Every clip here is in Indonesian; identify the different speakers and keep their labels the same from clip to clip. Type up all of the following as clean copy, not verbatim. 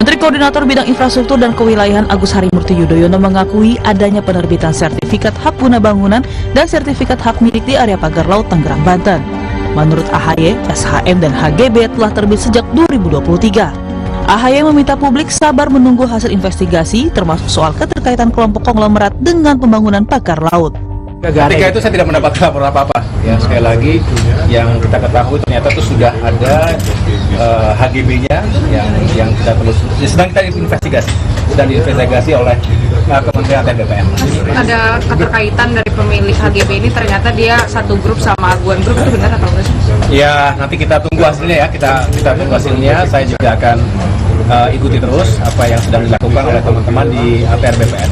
Speaker 1: Menteri Koordinator Bidang Infrastruktur dan Kewilayahan Agus Harimurti Yudhoyono mengakui adanya penerbitan sertifikat hak guna bangunan dan sertifikat hak milik di area pagar laut Tangerang, Banten. Menurut AHY, SHM dan HGB telah terbit sejak 2023. AHY meminta publik sabar menunggu hasil investigasi termasuk soal keterkaitan kelompok konglomerat dengan pembangunan pagar laut.
Speaker 2: Ketika itu saya tidak mendapat laporan apa-apa. Ya, sekali lagi yang kita ketahui ternyata itu sudah ada HGB-nya yang kita terus sedang kita investigasi oleh Kementerian ATR BPN.
Speaker 3: Ada keterkaitan dari pemilik HGB ini, ternyata dia satu grup sama Aguan Group, itu benar atau enggak?
Speaker 2: Ya, nanti kita tunggu hasilnya ya. Kita tunggu hasilnya. Saya juga akan ikuti terus apa yang sedang dilakukan oleh teman-teman di ATR BPN.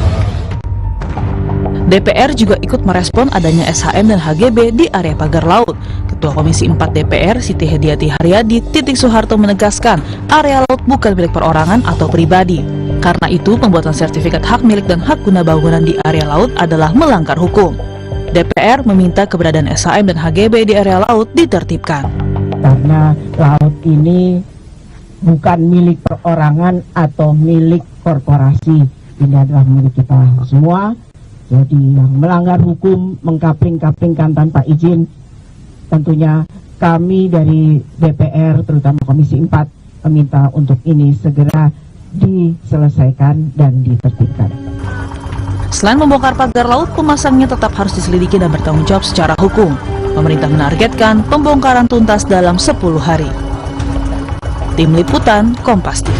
Speaker 1: DPR juga ikut merespon adanya SHM dan HGB di area pagar laut. Ketua Komisi 4 DPR Siti Hediati Haryadi Titik Soeharto menegaskan area laut bukan milik perorangan atau pribadi. Karena itu pembuatan sertifikat hak milik dan hak guna bangunan di area laut adalah melanggar hukum. DPR meminta keberadaan SHM dan HGB di area laut ditertibkan.
Speaker 4: Karena laut ini bukan milik perorangan atau milik korporasi. Ini adalah milik kita semua. Jadi yang melanggar hukum, mengkapling-kaplingkan tanpa izin, tentunya kami dari DPR, terutama Komisi 4, meminta untuk ini segera diselesaikan dan ditertibkan.
Speaker 1: Selain membongkar pagar laut, pemasangnya tetap harus diselidiki dan bertanggung jawab secara hukum. Pemerintah menargetkan pembongkaran tuntas dalam 10 hari. Tim Liputan, Kompas TV.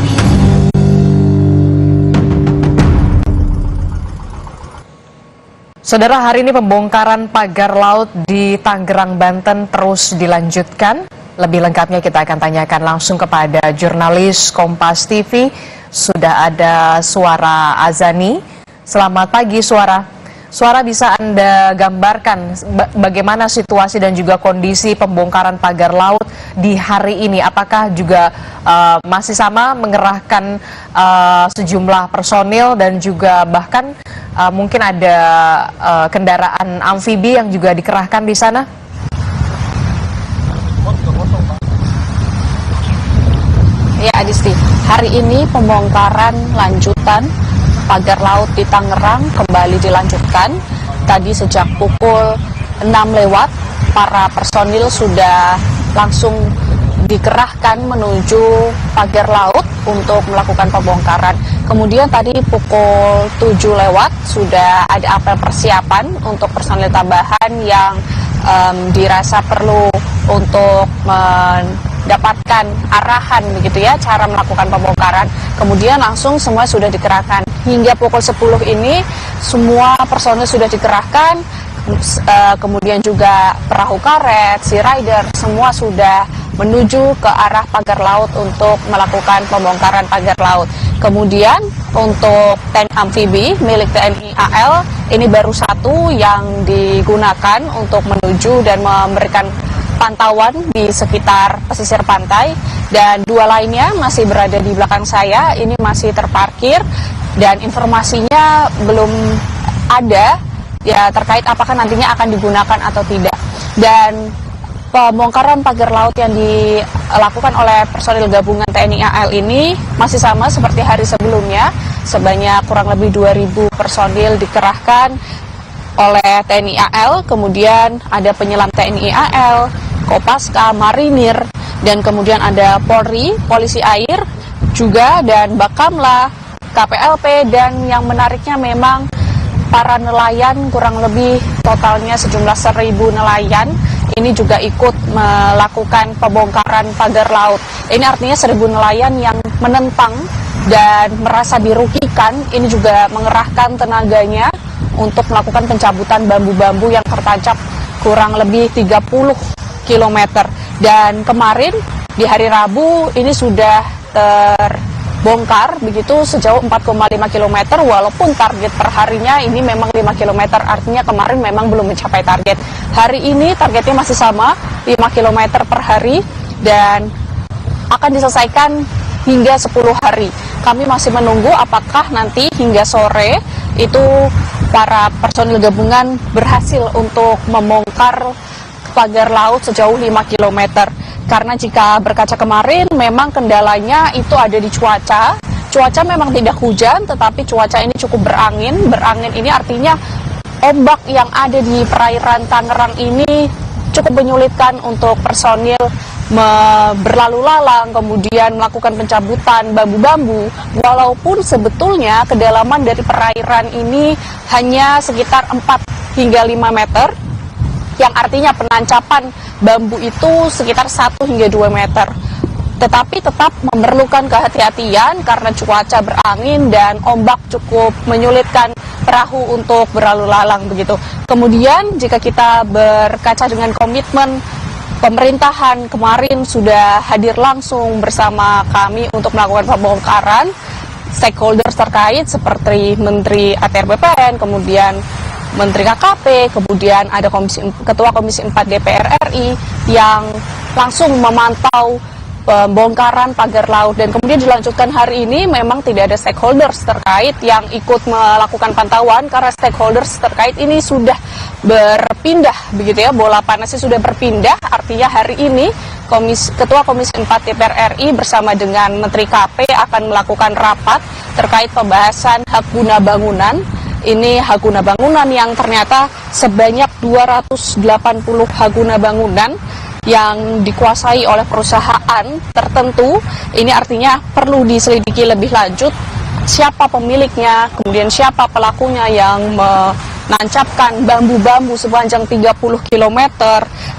Speaker 5: Saudara, hari ini pembongkaran pagar laut di Tangerang, Banten terus dilanjutkan. Lebih lengkapnya kita akan tanyakan langsung kepada jurnalis Kompas TV. Sudah ada Suara Azani. Selamat pagi, Suara. Suara, bisa Anda gambarkan bagaimana situasi dan juga kondisi pembongkaran pagar laut di hari ini? Apakah juga masih sama mengerahkan sejumlah personil dan juga bahkan mungkin ada kendaraan amfibi yang juga dikerahkan di sana?
Speaker 6: Ya, Adisti, hari ini pembongkaran lanjutan pagar laut di Tangerang kembali dilanjutkan. Tadi sejak pukul 6 lewat, para personil sudah langsung dikerahkan menuju pagar laut untuk melakukan pembongkaran. Kemudian tadi pukul 7 lewat sudah ada apel persiapan untuk personil tambahan yang dirasa perlu untuk mendapatkan arahan begitu ya, cara melakukan pembongkaran. Kemudian langsung semua sudah dikerahkan. Hingga pukul 10 ini semua personil sudah dikerahkan, kemudian juga perahu karet, sea rider, semua sudah menuju ke arah pagar laut untuk melakukan pembongkaran pagar laut. Kemudian untuk tank amfibi milik TNI AL ini baru satu yang digunakan untuk menuju dan memberikan pantauan di sekitar pesisir pantai, dan dua lainnya masih berada di belakang saya, ini masih terparkir dan informasinya belum ada ya terkait apakah nantinya akan digunakan atau tidak. Dan pembongkaran pagar laut yang dilakukan oleh personil gabungan TNI AL ini masih sama seperti hari sebelumnya, sebanyak kurang lebih 2.000 personil dikerahkan oleh TNI AL, kemudian ada penyelam TNI AL, Kopaska, Marinir, dan kemudian ada Polri, Polisi Air juga, dan Bakamla, KPLP, dan yang menariknya memang para nelayan, kurang lebih totalnya sejumlah 1.000 nelayan ini juga ikut melakukan pembongkaran pagar laut. Ini artinya 1.000 nelayan yang menentang dan merasa dirugikan, ini juga mengerahkan tenaganya untuk melakukan pencabutan bambu-bambu yang tertancap kurang lebih 30 km. Dan kemarin di hari Rabu ini sudah terbongkar begitu sejauh 4,5 km, walaupun target perharinya ini memang 5 km, artinya kemarin memang belum mencapai target. Hari ini targetnya masih sama, 5 km per hari, dan akan diselesaikan hingga 10 hari. Kami masih menunggu apakah nanti hingga sore itu para personil gabungan berhasil untuk membongkar pagar laut sejauh 5 km. Karena jika berkaca kemarin memang kendalanya itu ada di cuaca, Cuaca memang tidak hujan, tetapi cuaca ini cukup berangin. Berangin ini artinya ombak yang ada di perairan Tangerang ini cukup menyulitkan untuk personil berlalu lalang, kemudian melakukan pencabutan bambu-bambu. Walaupun sebetulnya kedalaman dari perairan ini hanya sekitar 4 hingga 5 meter, yang artinya penancapan bambu itu sekitar 1 hingga 2 meter. Tetapi tetap memerlukan kehati-hatian karena cuaca berangin dan ombak cukup menyulitkan perahu untuk berlalu lalang begitu. Kemudian jika kita berkaca dengan komitmen pemerintahan kemarin sudah hadir langsung bersama kami untuk melakukan pembongkaran, stakeholders terkait seperti Menteri ATR BPN, kemudian Menteri KKP, kemudian ada Ketua Komisi 4 DPR RI yang langsung memantau pembongkaran pagar laut, dan kemudian dilanjutkan hari ini. Memang tidak ada stakeholders terkait yang ikut melakukan pantauan karena stakeholders terkait ini sudah berpindah begitu ya, bola panasnya sudah berpindah. Artinya hari ini Ketua Komisi 4 DPR RI bersama dengan Menteri KP akan melakukan rapat terkait pembahasan hak guna bangunan. Ini hak guna bangunan yang ternyata sebanyak 280 hak guna bangunan yang dikuasai oleh perusahaan tertentu. Ini artinya perlu diselidiki lebih lanjut siapa pemiliknya, kemudian siapa pelakunya yang menancapkan bambu-bambu sepanjang 30 km.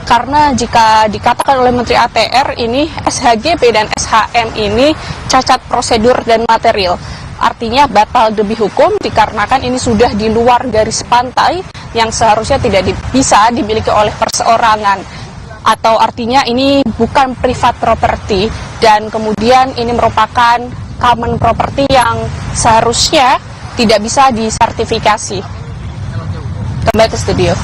Speaker 6: Karena jika dikatakan oleh Menteri ATR ini SHGB dan SHM ini cacat prosedur dan material, artinya batal demi hukum dikarenakan ini sudah di luar garis pantai yang seharusnya tidak bisa dimiliki oleh perseorangan. Atau artinya ini bukan private property, dan kemudian ini merupakan common property yang seharusnya tidak bisa disertifikasi. Kembali ke studio.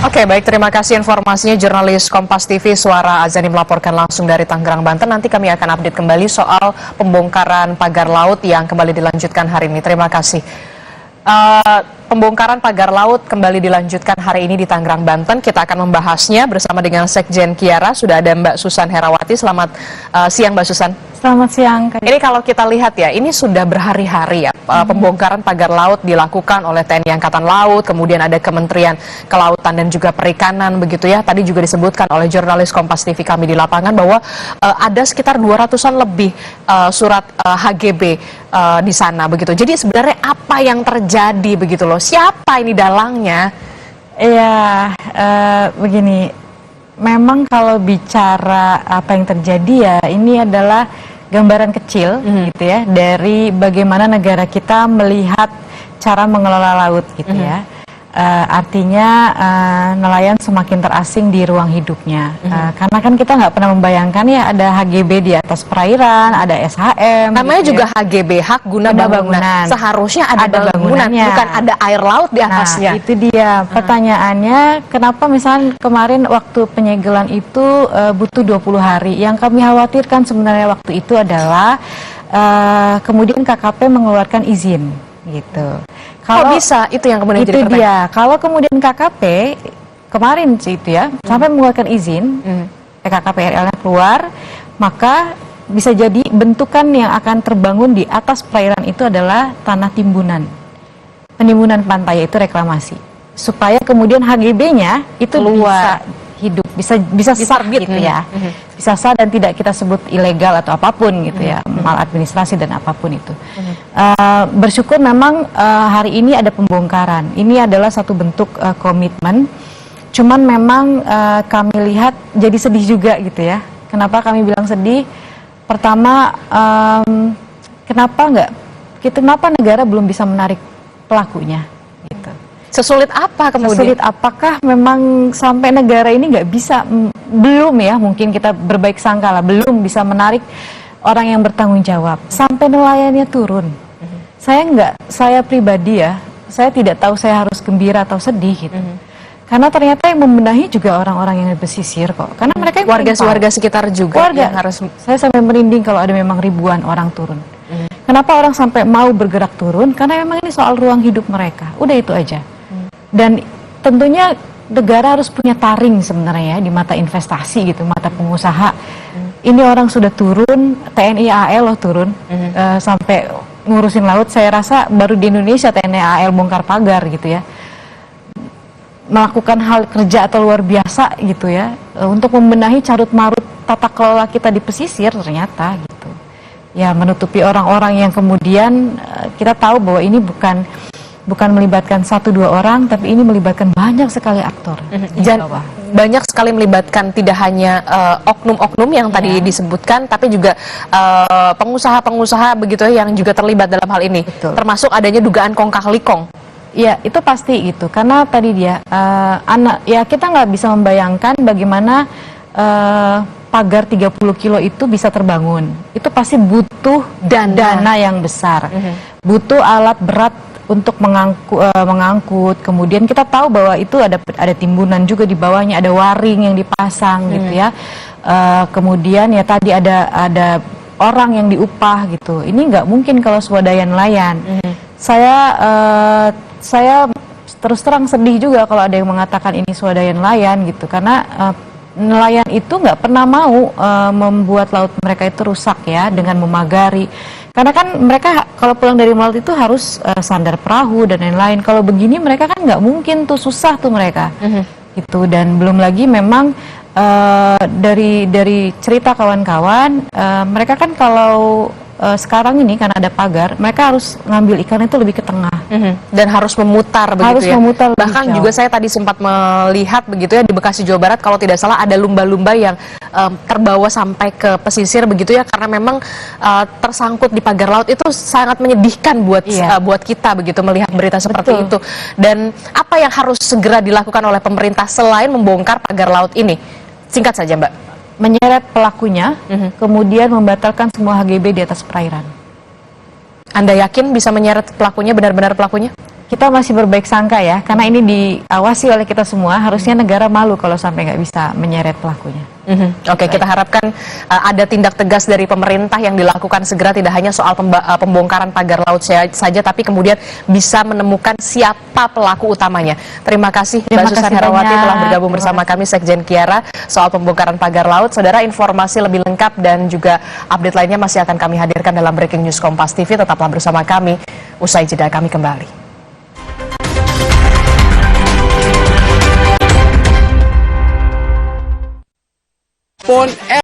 Speaker 5: Oke, baik, terima kasih informasinya jurnalis Kompas TV Suara Azani melaporkan langsung dari Tangerang, Banten. Nanti kami akan update kembali soal pembongkaran pagar laut yang kembali dilanjutkan hari ini. Terima kasih. Pembongkaran pagar laut kembali dilanjutkan hari ini di Tangerang, Banten. Kita akan membahasnya bersama dengan Sekjen Kiara. Sudah ada Mbak Susan Herawati. Selamat siang, Mbak Susan.
Speaker 7: Selamat siang.
Speaker 5: Ini kalau kita lihat ya, ini sudah berhari-hari ya, pembongkaran pagar laut dilakukan oleh TNI Angkatan Laut, kemudian ada Kementerian Kelautan dan juga Perikanan begitu ya. Tadi juga disebutkan oleh jurnalis Kompas TV kami di lapangan bahwa ada sekitar 200-an lebih surat HGB di sana begitu. Jadi sebenarnya apa yang terjadi begitu loh? Siapa ini dalangnya?
Speaker 7: Ya, begini. Memang kalau bicara apa yang terjadi ya, ini adalah gambaran kecil gitu ya dari bagaimana negara kita melihat cara mengelola laut gitu ya. Artinya nelayan semakin terasing di ruang hidupnya. Karena kan kita nggak pernah membayangkan ya ada HGB di atas perairan, ada SHM.
Speaker 5: Namanya
Speaker 7: gitu
Speaker 5: juga
Speaker 7: ya.
Speaker 5: HGB, hak guna bangunan. Seharusnya ada bangunan,
Speaker 7: bangunannya.
Speaker 5: bukan ada air laut di atasnya.
Speaker 7: Nah, itu dia pertanyaannya, kenapa misalnya kemarin waktu penyegelan itu butuh 20 hari. Yang kami khawatirkan sebenarnya waktu itu adalah kemudian KKP mengeluarkan izin gitu.
Speaker 5: Kalau bisa itu yang kemudian jadi pertanyaan.
Speaker 7: Dia. Kalau kemudian KKP kemarin sih itu ya sampai mengeluarkan izin, KKP RL keluar, maka bisa jadi bentukan yang akan terbangun di atas perairan itu adalah tanah timbunan, penimbunan pantai, itu reklamasi, supaya kemudian HGB-nya itu bisa hidup, bisa sah gitu ya, bisa sah dan tidak kita sebut ilegal atau apapun gitu ya, maladministrasi dan apapun itu. Bersyukur memang hari ini ada pembongkaran. Ini adalah satu bentuk komitmen. Cuman memang kami lihat jadi sedih juga gitu ya. Kenapa kami bilang sedih? Pertama, kenapa negara belum bisa menarik pelakunya? Gitu.
Speaker 5: Sesulit apa kemudian?
Speaker 7: Sesulit apakah memang sampai negara ini nggak bisa, belum ya, mungkin kita berbaik sangka lah, belum bisa menarik orang yang bertanggung jawab sampai nelayannya turun. Saya pribadi ya, saya tidak tahu saya harus gembira atau sedih gitu. Karena ternyata yang membenahi juga orang-orang yang bersisir kok. Karena mereka
Speaker 5: warga sekitar juga yang harus.
Speaker 7: Saya sampai merinding kalau ada memang ribuan orang turun. Kenapa orang sampai mau bergerak turun? Karena memang ini soal ruang hidup mereka. Udah itu aja. Dan tentunya negara harus punya taring sebenarnya ya, di mata investasi gitu, mata pengusaha. Ini orang sudah turun, TNI AL loh turun, sampai ngurusin laut, saya rasa baru di Indonesia TNI AL bongkar pagar gitu ya, melakukan hal kerja atau luar biasa gitu ya, untuk membenahi carut marut tata kelola kita di pesisir ternyata gitu ya, menutupi orang-orang yang kemudian kita tahu bahwa ini bukan melibatkan 1-2 orang, tapi ini melibatkan banyak sekali aktor di bawah.
Speaker 5: Banyak sekali melibatkan tidak hanya oknum-oknum yang tadi disebutkan, tapi juga pengusaha-pengusaha begitu yang juga terlibat dalam hal ini.
Speaker 7: Betul.
Speaker 5: Termasuk adanya dugaan kong kali kong.
Speaker 7: Ya itu pasti gitu, karena tadi dia kita nggak bisa membayangkan bagaimana pagar 30 kilo itu bisa terbangun. Itu pasti butuh dana yang besar, butuh alat berat untuk mengangkut. Kemudian kita tahu bahwa itu ada timbunan juga di bawahnya, ada waring yang dipasang gitu ya. Kemudian ya tadi ada orang yang diupah gitu. Ini nggak mungkin kalau swadaya nelayan. Saya terus terang sedih juga kalau ada yang mengatakan ini swadaya nelayan gitu, karena nelayan itu nggak pernah mau membuat laut mereka itu rusak ya dengan memagari. Karena kan mereka kalau pulang dari melaut itu harus sandar perahu dan lain-lain. Kalau begini mereka kan nggak mungkin tuh, susah tuh mereka. Gitu. Dan belum lagi memang dari cerita kawan-kawan, mereka kan kalau sekarang ini karena ada pagar, mereka harus ngambil ikan itu lebih ke tengah.
Speaker 5: Dan harus memutar begitu
Speaker 7: Harus
Speaker 5: ya.
Speaker 7: memutar lebih
Speaker 5: Bahkan
Speaker 7: jauh.
Speaker 5: juga saya tadi sempat melihat begitu ya di Bekasi Jawa Barat, kalau tidak salah ada lumba-lumba yang terbawa sampai ke pesisir begitu ya, karena memang tersangkut di pagar laut. Itu sangat menyedihkan buat kita begitu melihat berita seperti itu. Dan apa yang harus segera dilakukan oleh pemerintah selain membongkar pagar laut ini? Singkat saja Mbak.
Speaker 7: Menyeret pelakunya, kemudian membatalkan semua HGB di atas perairan.
Speaker 5: Anda yakin bisa menyeret pelakunya, benar-benar pelakunya?
Speaker 7: Kita masih berbaik sangka ya, karena ini diawasi oleh kita semua. Harusnya negara malu kalau sampai nggak bisa menyeret pelakunya.
Speaker 5: Oke, kita harapkan ada tindak tegas dari pemerintah yang dilakukan segera, tidak hanya soal pembongkaran pagar laut saja, tapi kemudian bisa menemukan siapa pelaku utamanya. Terima kasih Mbak Susan Herawati telah bergabung bersama kami, Sekjen Kiara, soal pembongkaran pagar laut. Saudara, informasi lebih lengkap dan juga update lainnya masih akan kami hadirkan dalam Breaking News Kompas TV. Tetaplah bersama kami, usai jeda kami kembali.
Speaker 8: Pon